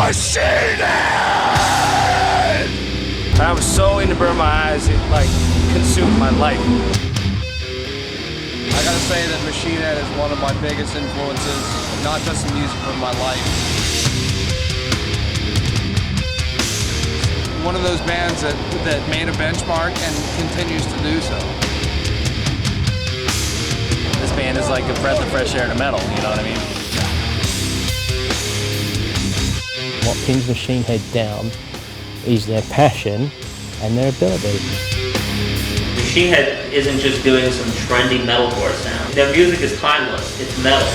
Machine Head! I was so into Burn My Eyes, it like consumed my life. I gotta say that Machine Head is one of my biggest influences, not just in music, but in my life. One of those bands that made a benchmark and continues to do so. This band is like a breath of fresh air to metal, you know what I mean? What pins Machine Head down is their passion and their ability. Machine Head isn't just doing some trendy metalcore sound. Their music is timeless. It's metal.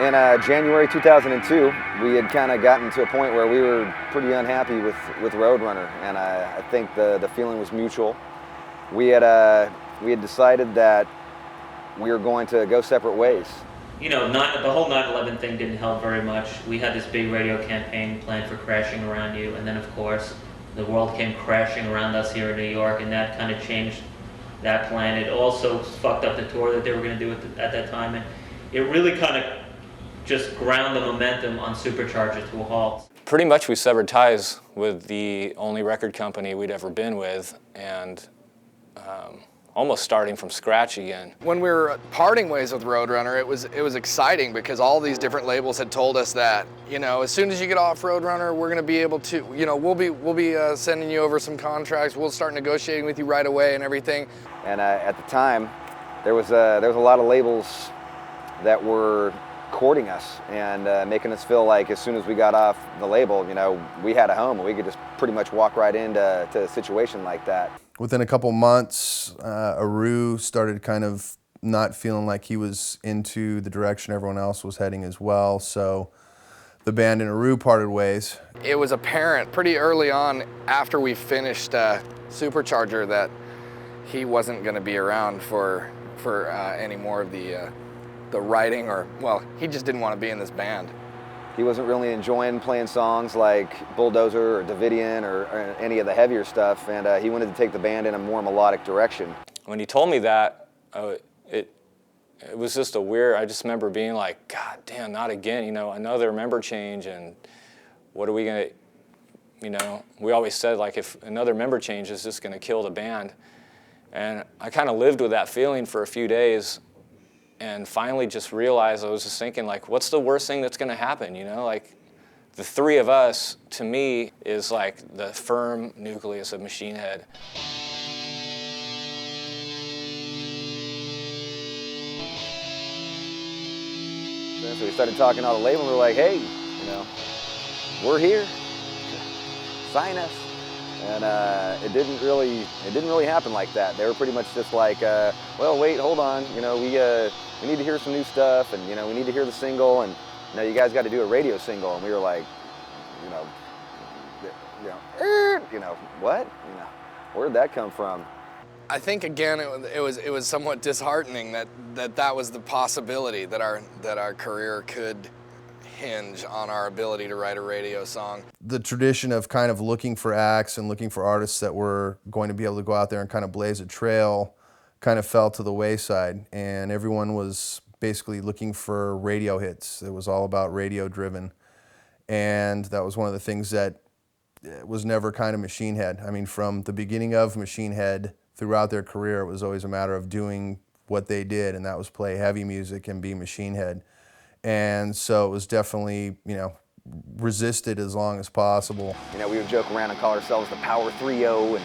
In January 2002, we had kind of gotten to a point where we were pretty unhappy with Roadrunner, and I think the feeling was mutual. We had decided that we were going to go separate ways. You know, the whole 9/11 thing didn't help very much. We had this big radio campaign planned for Crashing Around You, and then of course, the world came crashing around us here in New York, and that kind of changed that plan. It also fucked up the tour that they were going to do at that time, and it really kind of just ground the momentum on Supercharger to a halt. Pretty much we severed ties with the only record company we'd ever been with, and almost starting from scratch again. When we were parting ways with Roadrunner, it was exciting because all these different labels had told us that, you know, as soon as you get off Roadrunner, we're going to be able to, you know, we'll be sending you over some contracts. We'll start negotiating with you right away and everything. And at the time, there was a lot of labels that were courting us and making us feel like as soon as we got off the label, you know, we had a home and we could just pretty much walk right into a situation like that. Within a couple months, Aru started kind of not feeling like he was into the direction everyone else was heading as well, so the band and Aru parted ways. It was apparent pretty early on after we finished Supercharger that he wasn't going to be around for any more of the writing, or, well, he just didn't want to be in this band. He wasn't really enjoying playing songs like Bulldozer or Davidian or any of the heavier stuff, and he wanted to take the band in a more melodic direction. When he told me that, it was just a weird, I just remember being like, God damn, not again, you know, another member change, and what are we gonna, you know, we always said, like, if another member change is just gonna kill the band. And I kind of lived with that feeling for a few days, and finally just realized, I was just thinking, like, what's the worst thing that's going to happen, you know? Like, the three of us, to me, is like the firm nucleus of Machine Head. So we started talking to all the label, and we were like, hey, you know, we're here, sign us. And it didn't really happen like that. They were pretty much just like, well, wait, hold on, you know, we need to hear some new stuff, and, you know, we need to hear the single, and, you know, you guys got to do a radio single. And we were like, you know, what? You know, where'd that come from? I think again it was somewhat disheartening that was the possibility that our career could hinge on our ability to write a radio song. The tradition of kind of looking for acts and looking for artists that were going to be able to go out there and kind of blaze a trail kind of fell to the wayside, and everyone was basically looking for radio hits. It was all about radio driven, and that was one of the things that was never kind of Machine Head. I mean, from the beginning of Machine Head throughout their career, it was always a matter of doing what they did, and that was play heavy music and be Machine Head. And so it was definitely, you know, resisted as long as possible. You know, we would joke around and call ourselves the Power 3-0 and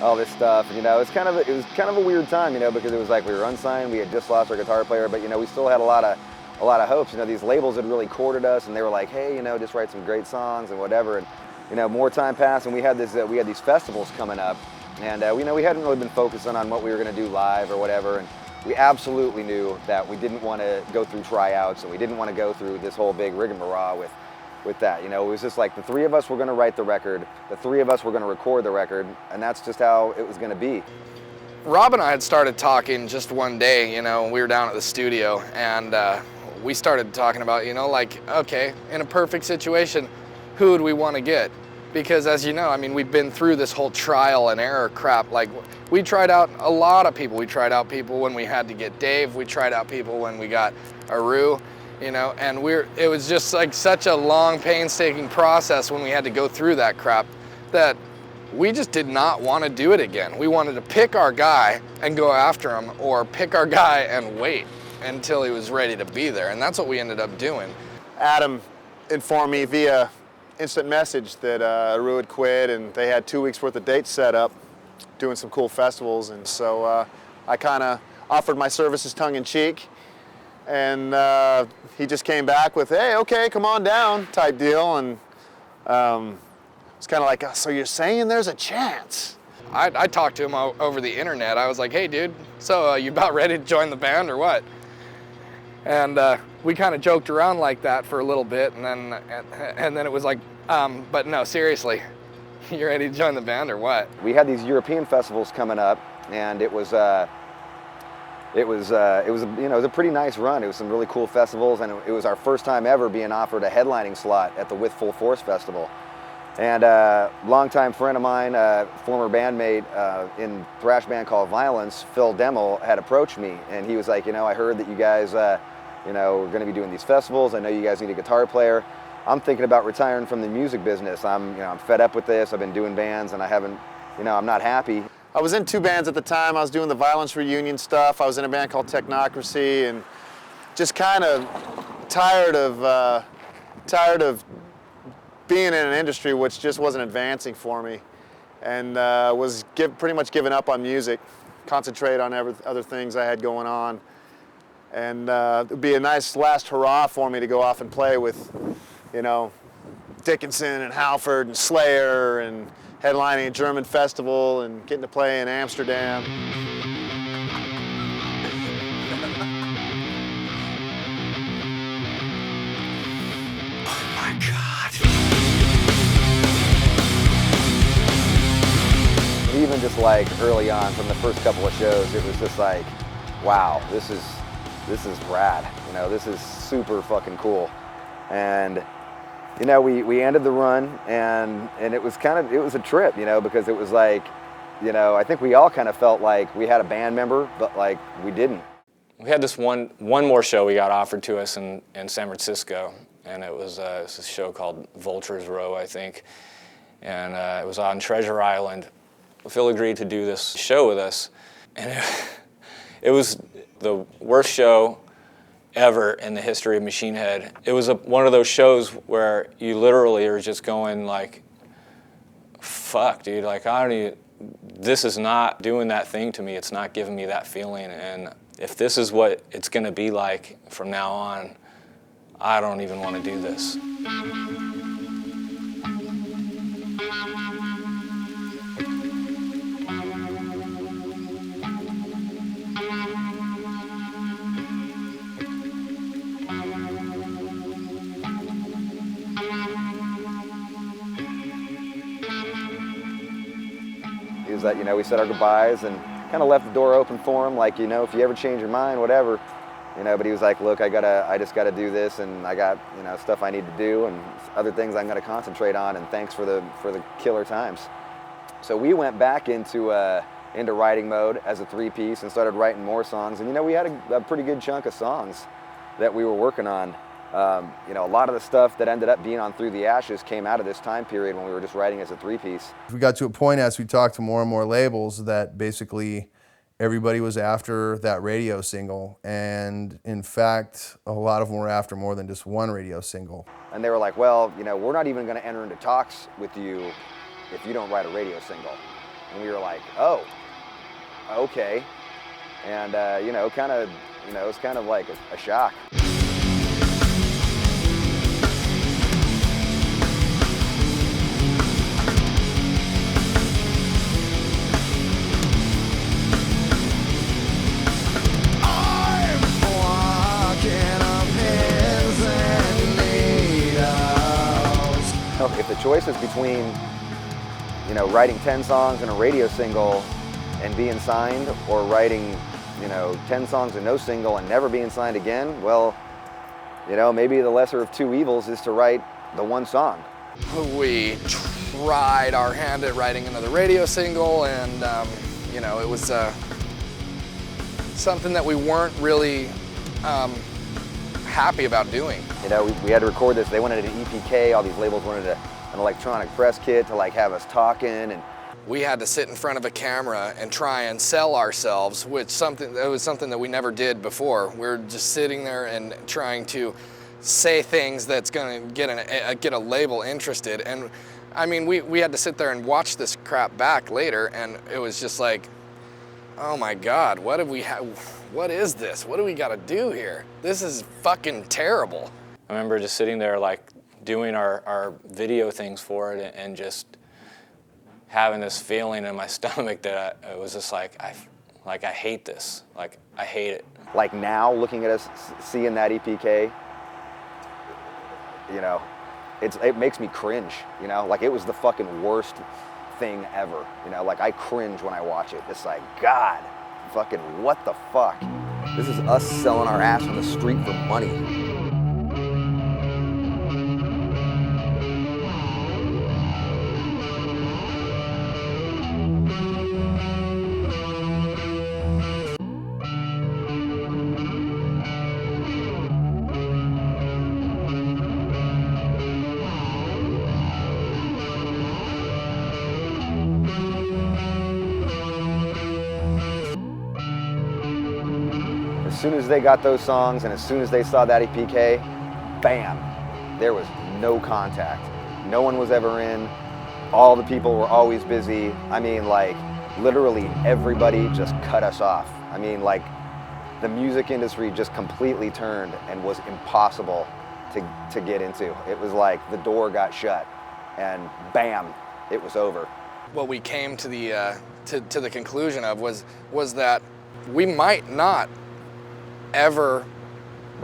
all this stuff. And, you know, it was kind of a weird time, you know, because it was like we were unsigned, we had just lost our guitar player, but, you know, we still had a lot of a lot of hopes. You know, these labels had really courted us, and they were like, hey, you know, just write some great songs and whatever. And you know, more time passed, and we had these festivals coming up, and we hadn't really been focusing on what we were going to do live or whatever. And we absolutely knew that we didn't want to go through tryouts, and we didn't want to go through this whole big rigmarole with that. You know, it was just like the three of us were going to write the record, the three of us were going to record the record, and that's just how it was going to be. Rob and I had started talking just one day, you know, we were down at the studio, and we started talking about, you know, like, okay, in a perfect situation, who would we want to get? Because as you know, I mean, we've been through this whole trial and error crap. Like, we tried out a lot of people. We tried out people when we had to get Dave. We tried out people when we got Aru, you know, and it was just like such a long, painstaking process when we had to go through that crap that we just did not want to do it again. We wanted to pick our guy and go after him, or pick our guy and wait until he was ready to be there. And that's what we ended up doing. Adam informed me via instant message that Aru had quit, and they had 2 weeks worth of dates set up, doing some cool festivals. And so I kind of offered my services tongue in cheek, and he just came back with, hey, okay, come on down type deal. And it's kind of like, so you're saying there's a chance? I talked to him over the internet. I was like, hey dude, so you about ready to join the band or what? And we kind of joked around like that for a little bit, and then it was like, but no, seriously, you ready to join the band or what? We had these European festivals coming up, and it was a pretty nice run. It was some really cool festivals, and it was our first time ever being offered a headlining slot at the With Full Force Festival. And a longtime friend of mine, former bandmate in thrash band called Violence, Phil Demmel, had approached me, and he was like, you know, I heard that you guys we're going to be doing these festivals. I know you guys need a guitar player. I'm thinking about retiring from the music business. I'm fed up with this. I've been doing bands, and I'm not happy. I was in 2 bands at the time. I was doing the Violence reunion stuff. I was in a band called Technocracy, and just kind of tired of being in an industry which just wasn't advancing for me, and was pretty much giving up on music, concentrate on other things I had going on. And it would be a nice last hurrah for me to go off and play with, you know, Dickinson and Halford and Slayer, and headlining a German festival and getting to play in Amsterdam. Oh my God. Even just like early on, from the first couple of shows, it was just like, wow, this is rad. You know, this is super fucking cool. And you know, we ended the run, and it was a trip, you know, because it was like, you know, I think we all kind of felt like we had a band member, but like we didn't. We had this one more show we got offered to us in San Francisco, and it was a show called Vultures Row, I think, and it was on Treasure Island. Phil agreed to do this show with us, and it was the worst show ever in the history of Machine Head. It was one of those shows where you literally are just going like, fuck, dude, like this is not doing that thing to me. It's not giving me that feeling. And if this is what it's gonna be like from now on, I don't even wanna do this. That, you know, we said our goodbyes and kind of left the door open for him, like, you know, if you ever change your mind, whatever, you know. But he was like, look, I just gotta do this, and I got, you know, stuff I need to do and other things I'm gonna concentrate on, and thanks for the killer times. So we went back into writing mode as a 3-piece and started writing more songs, and you know, we had a pretty good chunk of songs that we were working on. You know, a lot of the stuff that ended up being on Through the Ashes came out of this time period when we were just writing as a 3-piece. We got to a point as we talked to more and more labels that basically everybody was after that radio single, and in fact, a lot of them were after more than just one radio single. And they were like, well, you know, we're not even going to enter into talks with you if you don't write a radio single. And we were like, oh, okay. And, you know, it's kind of like a shock. choices between, you know, writing 10 songs and a radio single and being signed, or writing, you know, 10 songs and no single and never being signed again, well, you know, maybe the lesser of two evils is to write the one song. We tried our hand at writing another radio single, and you know, it was something that we weren't really happy about doing. You know, we had to record this. They wanted an EPK. All these labels wanted an electronic press kit to like have us talking, and we had to sit in front of a camera and try and sell ourselves, which was something that we never did before. We're just sitting there and trying to say things that's going to get a label interested. And I mean, we had to sit there and watch this crap back later, and it was just like, oh my God, what is this? What do we got to do here? This is fucking terrible. I remember just sitting there like doing our video things for it, and just having this feeling in my stomach that it was just like, I hate this. Like, I hate it. like now looking at us seeing that EPK, you know, it makes me cringe, you know, like it was the fucking worst thing ever, you know, like I cringe when I watch it. It's like, God, fucking what the fuck? This is us selling our ass on the street for money. As soon as they got those songs and as soon as they saw that EPK, bam, there was no contact. No one was ever in. All the people were always busy. I mean, like, literally everybody just cut us off. I mean, like, the music industry just completely turned and was impossible to get into. It was like the door got shut and bam, it was over. What we came to the conclusion of was that we might not ever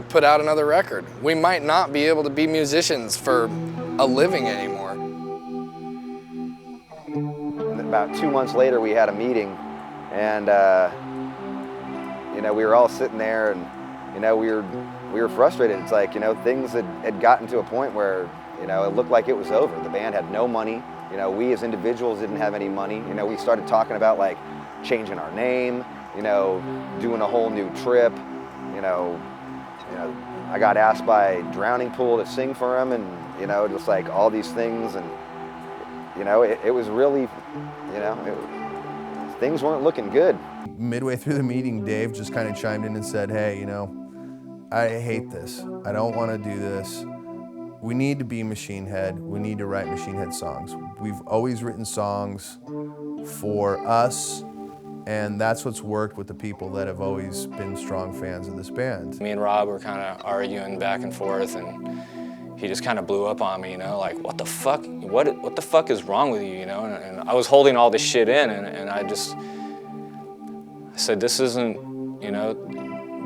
put out another record. We might not be able to be musicians for a living anymore. And then about 2 months later, we had a meeting, and you know, we were all sitting there, and you know, we were frustrated. It's like, you know, things had gotten to a point where, you know, it looked like it was over. The band had no money. You know, we as individuals didn't have any money. You know, we started talking about like changing our name, you know, doing a whole new trip. You know, I got asked by Drowning Pool to sing for him, and you know, just like all these things, and you know, it was really, you know, things weren't looking good. Midway through the meeting, Dave just kind of chimed in and said, hey, you know, I hate this. I don't want to do this. We need to be Machine Head. We need to write Machine Head songs. We've always written songs for us, and that's what's worked with the people that have always been strong fans of this band. Me and Rob were kind of arguing back and forth, and he just kind of blew up on me, you know, like, what the fuck? What the fuck is wrong with you, you know? And I was holding all this shit in, and I said, this isn't, you know,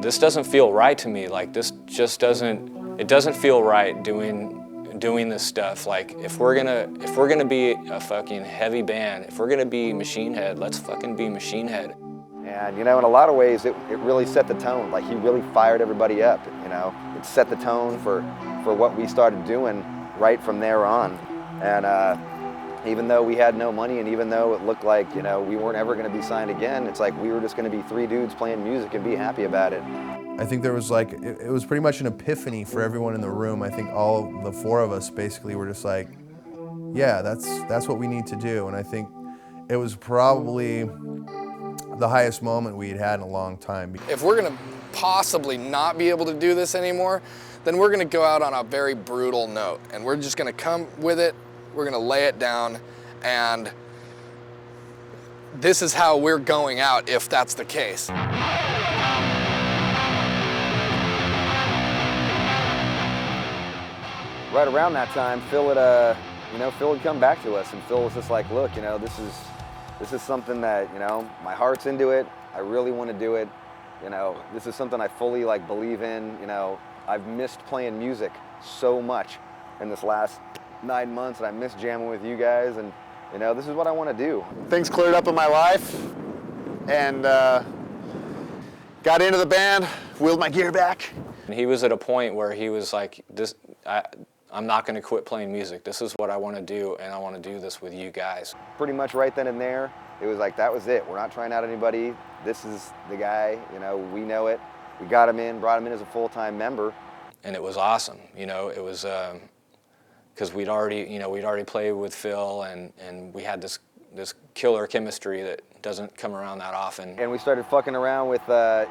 this doesn't feel right to me. Like, this just it doesn't feel right doing this stuff. Like, if we're gonna be a fucking heavy band, if we're gonna be Machine Head, let's fucking be Machine Head. And you know, in a lot of ways, it really set the tone. Like, he really fired everybody up, you know? It set the tone for what we started doing right from there on. And even though we had no money, and even though it looked like, you know, we weren't ever gonna be signed again, it's like we were just gonna be three dudes playing music and be happy about it. I think there was like, it was pretty much an epiphany for everyone in the room. I think all the four of us basically were just like, yeah, that's what we need to do. And I think it was probably the highest moment we had had in a long time. If we're gonna possibly not be able to do this anymore, then we're gonna go out on a very brutal note, and we're just gonna come with it, we're gonna lay it down, and this is how we're going out if that's the case. Right around that time, Phil had come back to us, and Phil was just like, look, you know, this is something that, you know, my heart's into it. I really want to do it. You know, this is something I fully believe in. You know, I've missed playing music so much in this last 9 months, and I miss jamming with you guys, and you know, this is what I want to do. Things cleared up in my life, and got into the band, wheeled my gear back. And he was at a point where he was like, I'm not going to quit playing music. This is what I want to do, and I want to do this with you guys. Pretty much right then and there, it was like, that was it. We're not trying out anybody. This is the guy, you know, we know it. We got him in, brought him in as a full-time member. And it was awesome, you know, it was, because we'd already played with Phil, and we had this killer chemistry that doesn't come around that often. And we started fucking around with,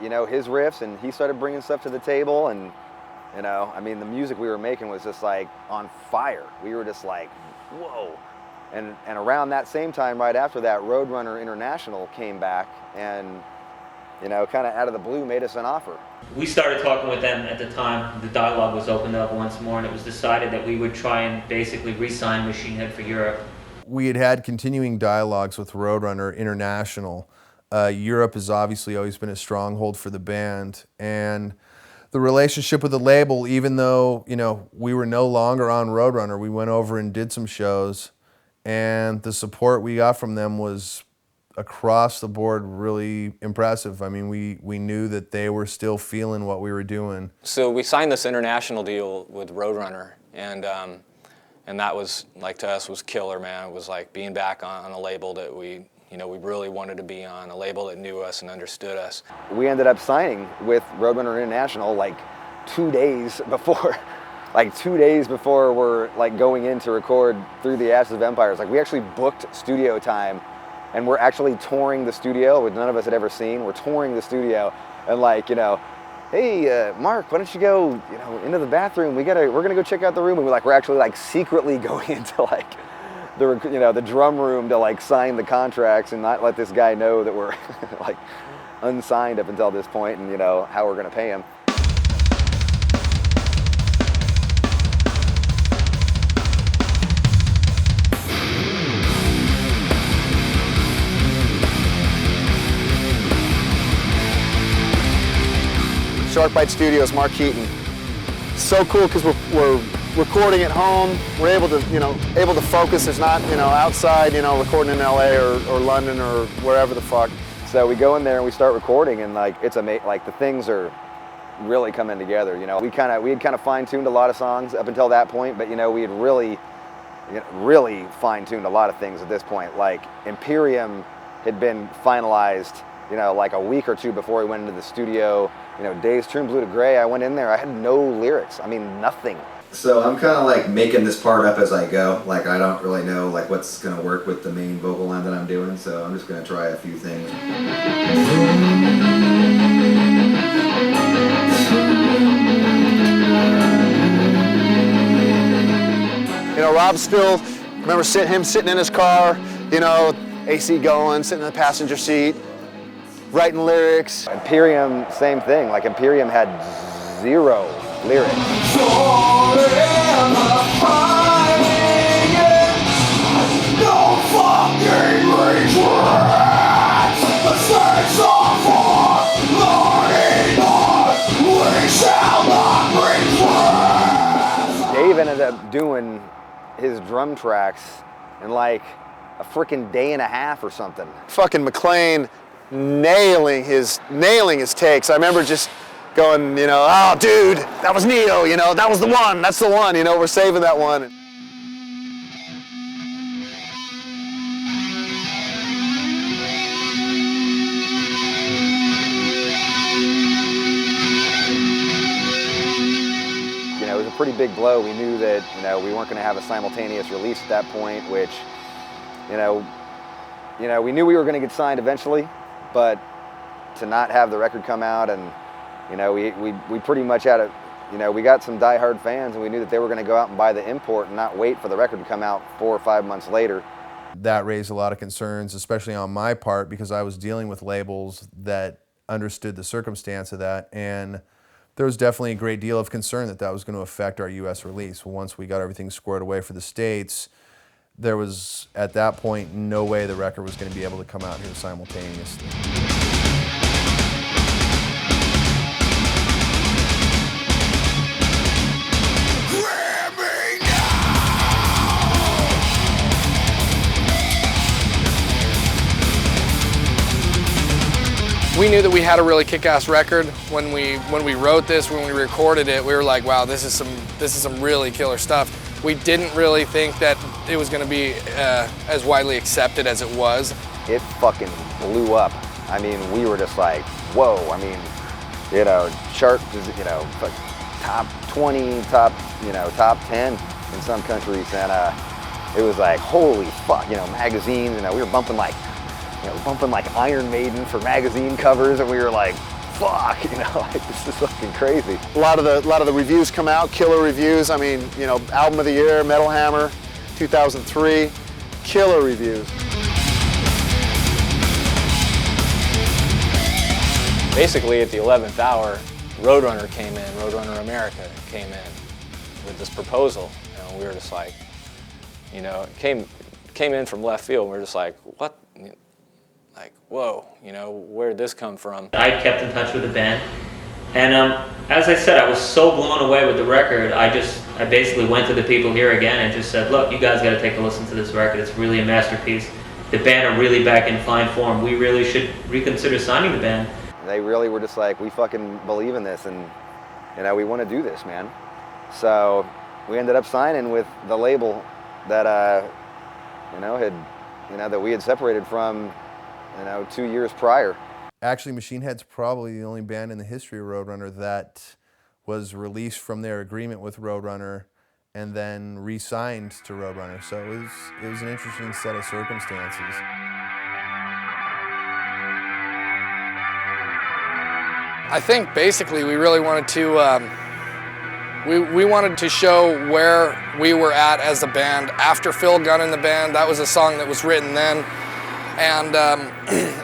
you know, his riffs, and he started bringing stuff to the table, and, you know, I mean, the music we were making was just like on fire. We were just like, whoa. And around that same time, right after that, Roadrunner International came back and, you know, kind of out of the blue made us an offer. We started talking with them at the time. The dialogue was opened up once more, and it was decided that we would try and basically re-sign Machine Head for Europe. We had continuing dialogues with Roadrunner International. Europe has obviously always been a stronghold for the band, and the relationship with the label, even though, you know, we were no longer on Roadrunner, we went over and did some shows, and the support we got from them was across the board really impressive. I mean, we knew that they were still feeling what we were doing. So we signed this international deal with Roadrunner, and that was, like, to us was killer, man. It was like being back on a label that we really wanted to be on, a label that knew us and understood us. We ended up signing with Roadrunner International like 2 days before, like 2 days before we're like going in to record Through the Ashes of Empires. Like, we actually booked studio time, and we're actually touring the studio, which none of us had ever seen. We're touring the studio, and like, you know, hey, Mark, why don't you go, you know, into the bathroom? We're gonna go check out the room, and we're actually like secretly going into like the drum room to like sign the contracts and not let this guy know that we're like unsigned up until this point, and you know how we're gonna pay him. Sharkbite Studios, Mark Keaton. So cool because we're recording at home. We're able to focus. There's not, you know, outside, you know, recording in LA or London or wherever the fuck. So we go in there and we start recording, and like it's amazing. Like, the things are really coming together. You know, we had kind of fine-tuned a lot of songs up until that point, but you know, we had really fine-tuned a lot of things at this point. Like, Imperium had been finalized, you know, like a week or two before we went into the studio. You know, Days Turn Blue to Gray, I went in there, I had no lyrics. I mean, nothing. So I'm kind of like making this part up as I go. Like, I don't really know like what's going to work with the main vocal line that I'm doing, so I'm just going to try a few things. You know, Rob still, remember him sitting in his car, you know, AC going, sitting in the passenger seat, writing lyrics. Imperium, same thing. Like, Imperium had 0 lyrics. Dave ended up doing his drum tracks in like a freaking day and a half or something. Fucking McLean nailing his takes. I remember just going, you know, oh dude, that was Neo, you know, that was the one, that's the one, you know, we're saving that one. You know, it was a pretty big blow. We knew that, you know, we weren't going to have a simultaneous release at that point, which, you know, we knew we were going to get signed eventually, but to not have the record come out, and, you know, we pretty much had a, you know, we got some diehard fans, and we knew that they were going to go out and buy the import and not wait for the record to come out 4 or 5 months later. That raised a lot of concerns, especially on my part, because I was dealing with labels that understood the circumstance of that, and there was definitely a great deal of concern that that was going to affect our U.S. release. Once we got everything squared away for the States, there was, at that point, no way the record was going to be able to come out here simultaneously. we knew that we had a really kick-ass record when we wrote this, when we recorded it. We were like, wow, this is some really killer stuff. We didn't really think that it was going to be as widely accepted as it was. It fucking blew up. I mean, we were just like, whoa. I mean, you know, chart, you know, top 20, top 10 in some countries, and it was like, holy fuck, you know, magazines, you know, we were bumping like Iron Maiden for magazine covers, and we were like, fuck, you know, like, this is fucking crazy. A lot of the reviews come out, killer reviews. I mean, you know, album of the year, Metal Hammer, 2003, killer reviews. Basically, at the 11th hour, Roadrunner came in, Roadrunner America came in with this proposal. You know, we were just like, you know, it came in from left field. We were just like, what? Like, whoa, you know, where did this come from? I kept in touch with the band, and as I said, I was so blown away with the record. I basically went to the people here again and just said, look, you guys got to take a listen to this record. It's really a masterpiece. The band are really back in fine form. We really should reconsider signing the band. They really were just like, we fucking believe in this, and you know, we want to do this, man. So we ended up signing with the label that that we had separated from, you know, 2 years prior. Actually, Machine Head's probably the only band in the history of Roadrunner that was released from their agreement with Roadrunner and then re-signed to Roadrunner. So it was an interesting set of circumstances. I think basically we really wanted to we wanted to show where we were at as a band after Phil got in the band. That was a song that was written then, and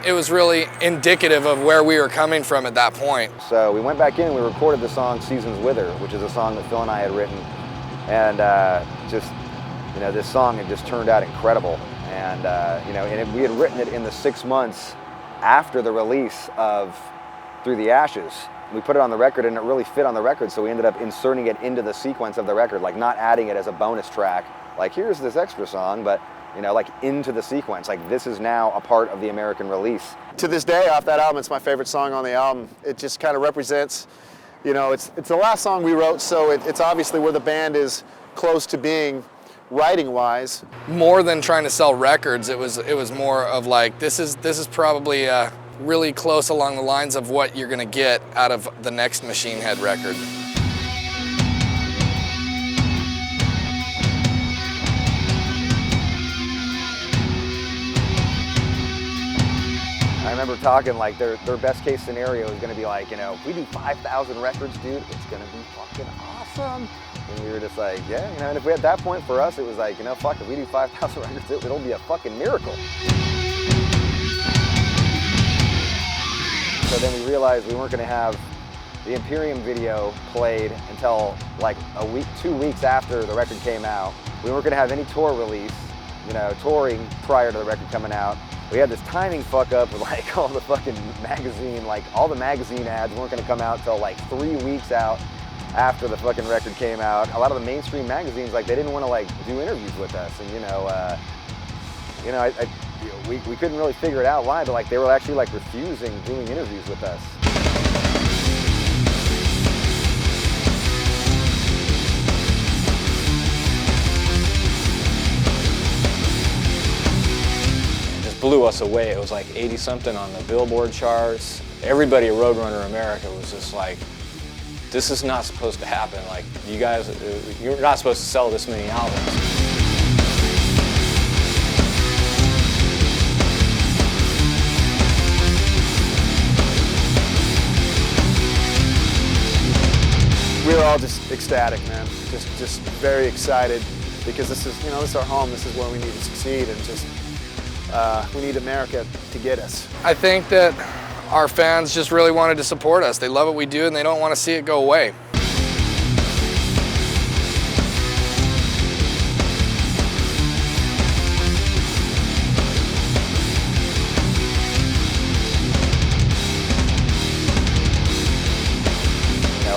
it was really indicative of where we were coming from at that point. So we went back in and we recorded the song Seasons Wither, which is a song that Phil and I had written, and this song had just turned out incredible, and we had written it in the 6 months after the release of Through the Ashes. We put it on the record and it really fit on the record, so we ended up inserting it into the sequence of the record, like not adding it as a bonus track, like here's this extra song, but you know, like into the sequence, like this is now a part of the American release. To this day, off that album, it's my favorite song on the album. It just kind of represents, you know, it's the last song we wrote, so it's obviously where the band is close to being writing-wise. More than trying to sell records, it was more of like, this is probably really close along the lines of what you're gonna get out of the next Machine Head record. I remember talking like their best case scenario is gonna be like, you know, if we do 5,000 records, dude, it's gonna be fucking awesome. And we were just like, yeah, you know, and if we at that point for us, it was like, you know, fuck, if we do 5,000 records, it'll be a fucking miracle. So then we realized we weren't going to have the Imperium video played until like a week, 2 weeks after the record came out. We weren't going to have any tour release, you know, touring prior to the record coming out. We had this timing fuck up with like all the fucking magazine, like all the magazine ads weren't going to come out until like 3 weeks out after the fucking record came out. A lot of the mainstream magazines, like they didn't want to like do interviews with us, and we couldn't really figure it out why, but like they were actually like refusing doing interviews with us. It just blew us away. It was like 80 something on the Billboard charts. Everybody at Roadrunner America was just like, this is not supposed to happen. Like, you guys, you're not supposed to sell this many albums. We were all just ecstatic, man. Just very excited, because this is our home. This is where we need to succeed, and just we need America to get us. I think that our fans just really wanted to support us. They love what we do and they don't want to see it go away.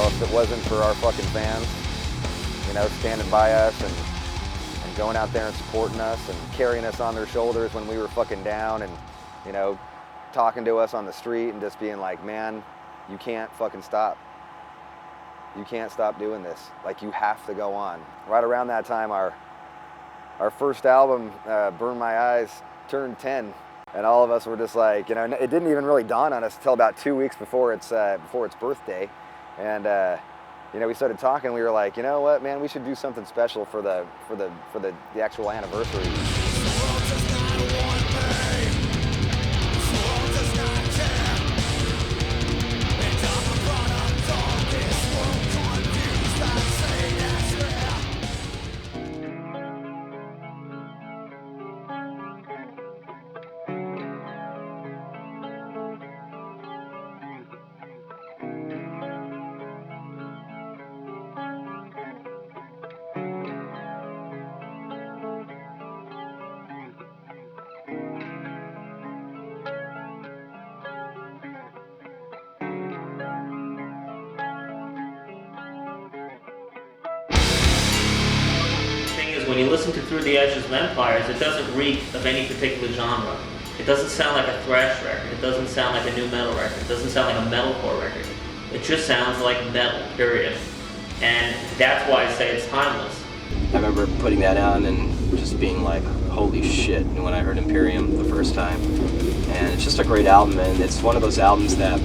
If it wasn't for our fucking fans, you know, standing by us and going out there and supporting us and carrying us on their shoulders when we were fucking down, and, you know, talking to us on the street and just being like, man, you can't fucking stop. You can't stop doing this. Like, you have to go on. Right around that time, our first album, Burn My Eyes, turned 10. And all of us were just like, you know, it didn't even really dawn on us until about 2 weeks before its birthday. And, you know, we started talking, we were like, you know what, man, we should do something special for the actual anniversary. When you listen to Through the Ashes of Empires, it doesn't reek of any particular genre. It doesn't sound like a thrash record. It doesn't sound like a new metal record. It doesn't sound like a metalcore record. It just sounds like metal, period. And that's why I say it's timeless. I remember putting that on and just being like, holy shit, when I heard Imperium the first time. And it's just a great album, and it's one of those albums that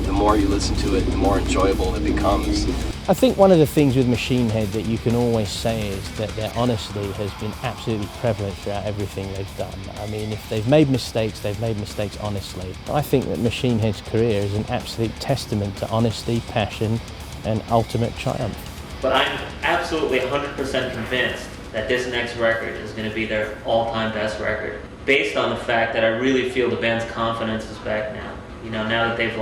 the more you listen to it, the more enjoyable it becomes. I think one of the things with Machine Head that you can always say is that their honesty has been absolutely prevalent throughout everything they've done. I mean, if they've made mistakes honestly. I think that Machine Head's career is an absolute testament to honesty, passion, and ultimate triumph. But I'm absolutely 100% convinced that this next record is going to be their all-time best record, based on the fact that I really feel the band's confidence is back now. You know, now that they've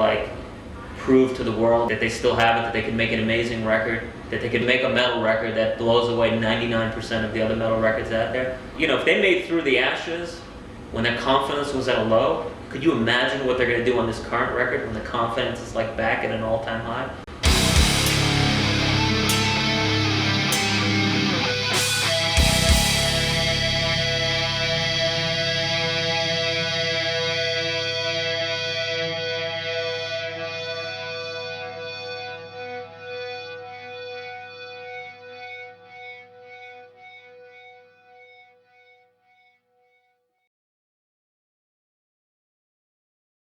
proved to the world that they still have it, that they can make an amazing record, that they can make a metal record that blows away 99% of the other metal records out there. You know, if they made Through the Ashes when their confidence was at a low, could you imagine what they're going to do on this current record when the confidence is back at an all-time high?